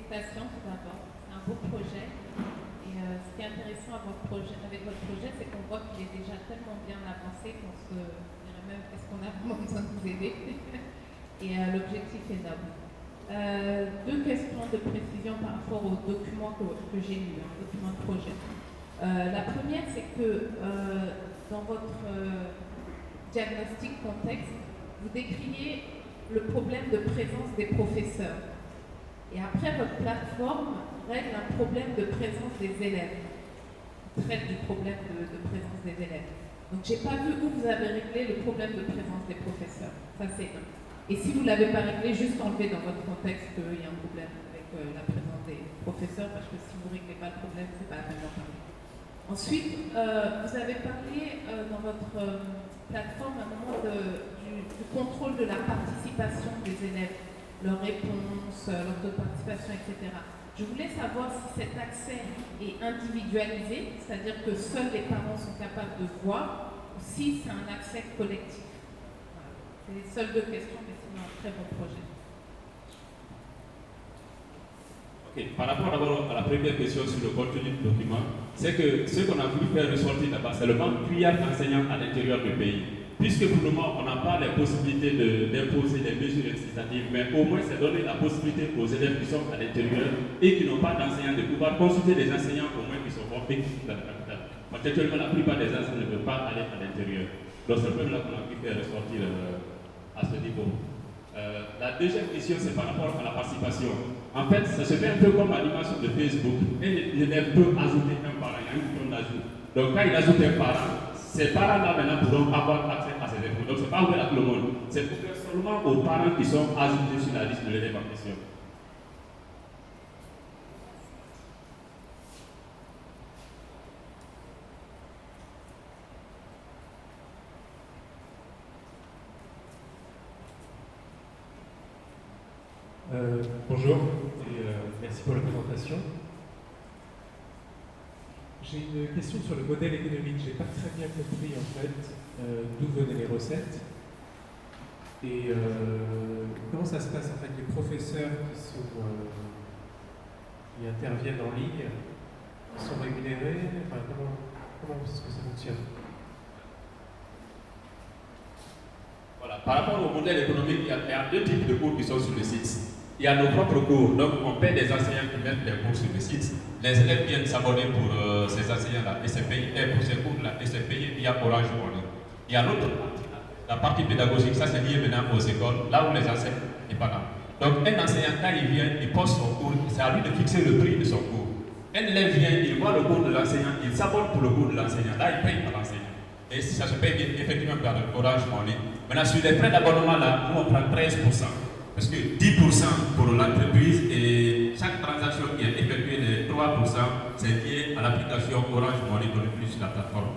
félicitations tout d'abord. C'est un beau projet. Et ce qui est intéressant avec votre projet, c'est qu'on voit qu'il est déjà tellement bien avancé qu'on se dirait même est-ce qu'on a vraiment besoin de vous aider. Et l'objectif est noble. Deux questions de précision par rapport au document que j'ai lu, un document de projet. La première, c'est que dans votre diagnostic contexte, vous décriez le problème de présence des professeurs. Et après, votre plateforme règle un problème de présence des élèves. Traite du problème de présence des élèves. Donc, je n'ai pas vu où vous avez réglé le problème de présence des professeurs. Ça, c'est un. Et si vous ne l'avez pas réglé, juste enlever dans votre contexte qu'il y a un problème avec la présence des professeurs, parce que si vous ne réglez pas le problème, ce n'est pas la peine d'en parler. Ensuite, vous avez parlé dans votre plateforme à un moment du contrôle de la participation des élèves, leurs réponses, leur taux de participation, etc. Je voulais savoir si cet accès est individualisé, c'est-à-dire que seuls les parents sont capables de voir, ou si c'est un accès collectif. Voilà. C'est les seules deux questions, mais sinon un très bon projet. Ok, par rapport d'abord à la première question sur le contenu du document, c'est que ce qu'on a voulu faire ressortir là-bas, c'est le manque criard d'enseignants à l'intérieur du pays. Puisque pour le moment, on n'a pas les possibilités d'imposer des mesures incitatives, mais au moins c'est donner la possibilité aux élèves qui sont à l'intérieur et qui n'ont pas d'enseignants de pouvoir consulter des enseignants au moins qui sont formés dans la capitale. Parce qu'actuellement, la plupart des enseignants ne veulent pas aller à l'intérieur. Donc c'est le là qu'on a pu faire ressortir à ce niveau. La deuxième question, c'est par rapport à la participation. En fait, ça se fait un peu comme l'animation de Facebook. Un élève peut ajouter un parent, il y a un bouton d'ajout. Donc quand il ajoute un parent, ces parents-là maintenant pourront avoir accès à ces infos. Donc ce n'est pas ouvert à tout le monde. C'est ouvert seulement aux parents qui sont ajoutés sur la liste de l'élève en question. Bonjour et merci pour la présentation. J'ai une question sur le modèle économique. Je n'ai pas très bien compris en fait d'où venaient les recettes et comment ça se passe en fait. Les professeurs qui interviennent en ligne sont rémunérés. Enfin, comment est-ce que ça fonctionne? Voilà. Par rapport au modèle économique, il y a deux types de cours qui sont sur le site. Il y a nos propres cours, donc on paie des enseignants qui mettent des cours sur le site. Les élèves viennent s'abonner pour ces enseignants-là et c'est payé, pour ces cours-là, et c'est payé via Orange Money. Il y a l'autre partie, la partie pédagogique, ça c'est lié maintenant aux écoles, là où les enseignants sont dépendants. Donc un enseignant, quand il vient, il poste son cours, c'est à lui de fixer le prix de son cours. Un élève vient, il voit le cours de l'enseignant, il s'abonne pour le cours de l'enseignant, là il paye à l'enseignant. Et ça se paye effectivement par Orange Money. Maintenant sur les frais d'abonnement là, nous on prend 13%. Parce que 10% pour l'entreprise et chaque transaction qui est effectuée de 3%, c'est lié à l'application Orange Money donnée sur la plateforme.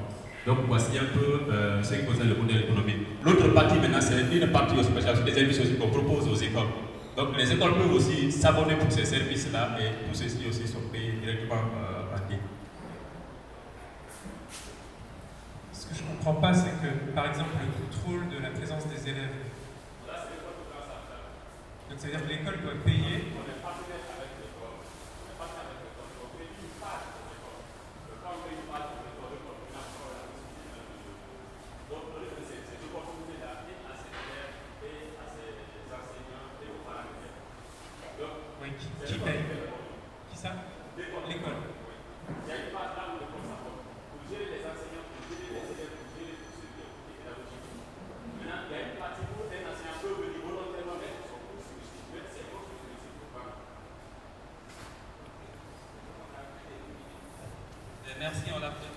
Donc voici un peu ce qui concerne le modèle économique. L'autre partie maintenant, c'est une partie aux spécialités des services aussi qu'on propose aux écoles. Donc les écoles peuvent aussi s'abonner pour ces services-là et tous ceux-ci aussi sont payés directement en ligne. Ce que je ne comprends pas, c'est que par exemple le contrôle de la présence des élèves. Donc ça veut dire que l'école doit payer. On est partenaire avec l'école. On est partenaire avec l'école. On paye une part de l'école. Quand on paye une part de l'école, on finance la possibilité de. Donc, c'est l'opportunité d'amener à ces élèves et à ces enseignants et aux parents. Donc, oui, qui paye? Qui ça? L'école. Il y a une part là où l'école s'apporte. Pour gérer les enseignants, pour gérer les élèves, pour gérer tout ce qui est pédagogique. Maintenant, il y a une partie où un enseignant peut venir volontairement mettre son cours sur le site. Merci, on l'a fait.